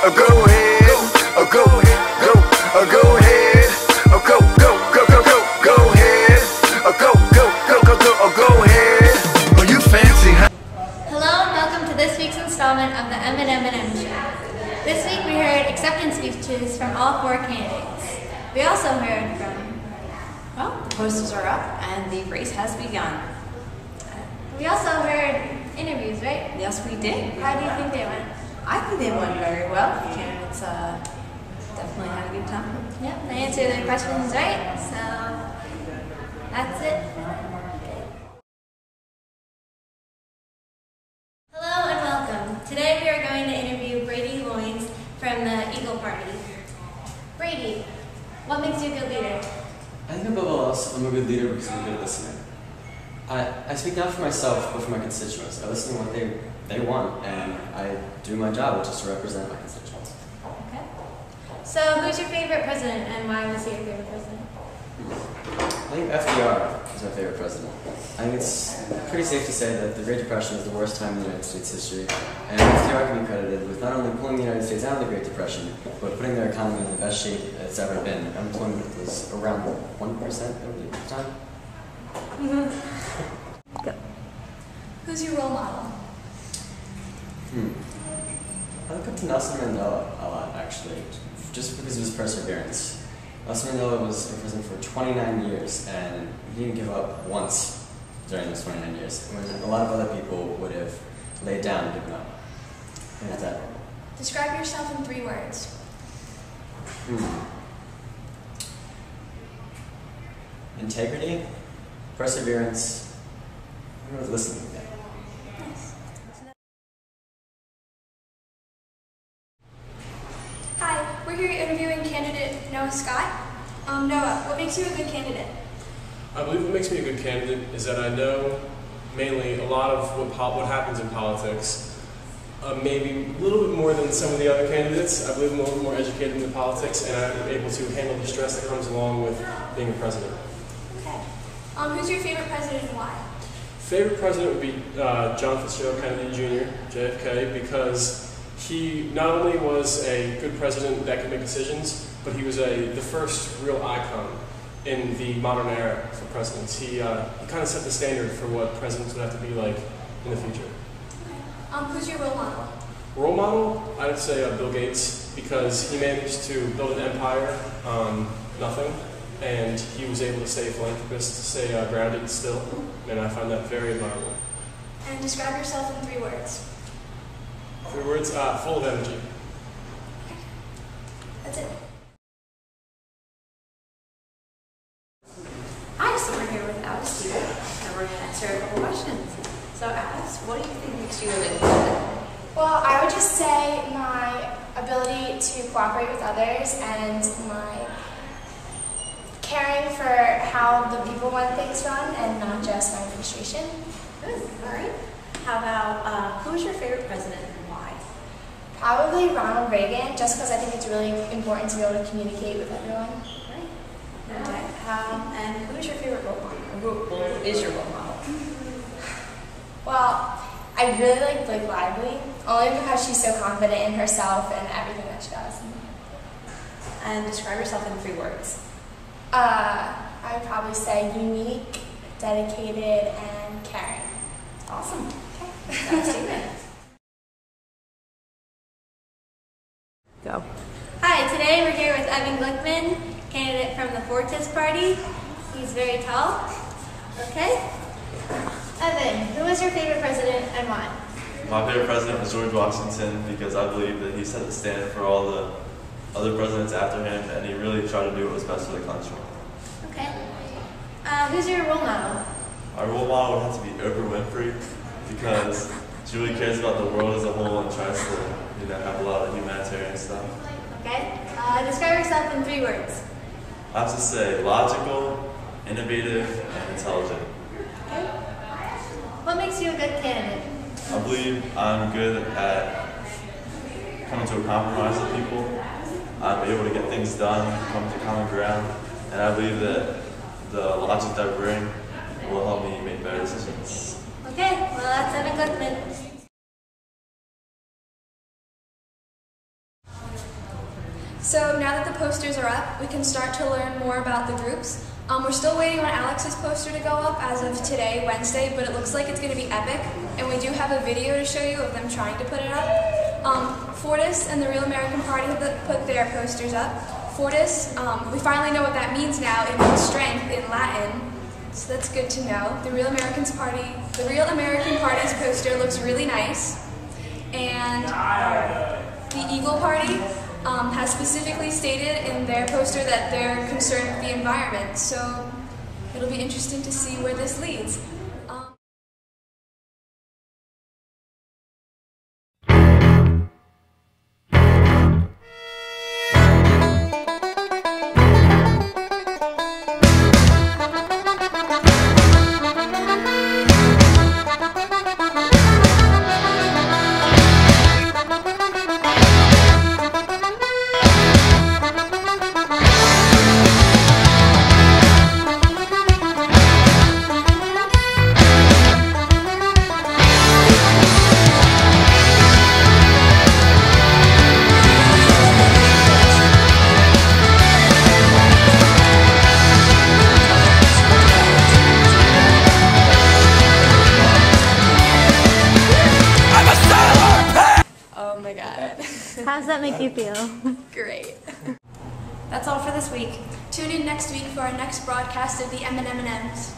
Go ahead. Go ahead. Go ahead. Go ahead. Go ahead. Oh, you fancy, huh? Hello and welcome to this week's installment of the M&M&M show. This week we heard acceptance speeches from all 4 candidates. We also heard from... Well, the posters are up and the race has begun. We also heard interviews, right? Yes, we did. How do you think they went? I think they went very well. The candidates definitely had a good time. Yep, they answered their questions right, so that's it. Hello and welcome. Today we are going to interview Brady Loins from the Eagle Party. Brady, what makes you a good leader? I think above all else, I'm a good leader because I'm a good listener. I speak not for myself, but for my constituents. I listen to what they want, and I do my job, which is to represent my constituents. Okay. So, who's your favorite president, and why was he your favorite president? I think FDR is my favorite president. I think it's pretty safe to say that the Great Depression is the worst time in the United States history, and FDR can be credited with not only pulling the United States out of the Great Depression, but putting their economy in the best shape it's ever been. Unemployment was around 1% at the time. Go. Who's your role model? I look up to Nelson Mandela a lot, actually, just because of his perseverance. Nelson Mandela was in prison for 29 years, and he didn't give up once during those 29 years, when a lot of other people would have laid down and given up. And that's that. Describe yourself in 3 words. Integrity, perseverance, and with listening. Nice. Hi, we're here interviewing candidate Noah Scott. Noah, what makes you a good candidate? I believe what makes me a good candidate is that I know mainly a lot of what happens in politics. Maybe a little bit more than some of the other candidates. I believe I'm a little more educated in the politics, and I'm able to handle the stress that comes along with being a president. Okay. Who's your favorite president and why? Favorite president would be John Fitzgerald Kennedy Jr., JFK, because he not only was a good president that could make decisions, but he was the first real icon in the modern era for presidents. He kind of set the standard for what presidents would have to be like in the future. Who's your role model? Role model, I'd say Bill Gates, because he managed to build an empire on nothing, and he was able to stay a philanthropist, to stay grounded still, and I find that very admirable. And describe yourself in 3 words. 3 words, full of energy. That's it. Hi, so we're here with Alex here, and we're going to answer a couple questions. So Alex, what do you think makes you a good candidate? Well, I would just say my ability to cooperate with others and my caring for how the people want things run and not just my administration. Good, all right. How about, who's your favorite president and why? Probably Ronald Reagan, just because I think it's really important to be able to communicate with everyone. Right. Okay. And who's your favorite role model? Who is your role model? Well, I really like Blake Lively, only because she's so confident in herself and everything that she does. And describe yourself in 3 words. I would probably say unique, dedicated, and caring. Awesome. Okay. That's it. Go. Hi, today we're here with Evan Glickman, candidate from the Fortis Party. He's very tall. Okay. Evan, who was your favorite president and why? My favorite president was George Washington because I believe that he set the standard for all the other presidents after him, and he really tried to do what was best for the country. Okay. Who's your role model? Our role model would have to be Oprah Winfrey because she really cares about the world as a whole and tries to have a lot of humanitarian stuff. Okay. Describe yourself in 3 words. I have to say logical, innovative, and intelligent. Okay. What makes you a good candidate? I believe I'm good at coming to a compromise with people. I'm able to get things done, come to common ground, and I believe that the logic that I bring will help me make better decisions. Okay, well that's Evan Glickman. So now that the posters are up, we can start to learn more about the groups. We're still waiting on Alex's poster to go up as of today, Wednesday, but it looks like it's going to be epic, and we do have a video to show you of them trying to put it up. Fortis and the Real American Party have put their posters up. Fortis, we finally know what that means now. It means strength in Latin, so that's good to know. The Real American Party's poster looks really nice, and the Eagle Party has specifically stated in their poster that they're concerned with the environment, so it'll be interesting to see where this leads. How does that make you feel? Great. That's all for this week. Tune in next week for our next broadcast of the M&M&Ms.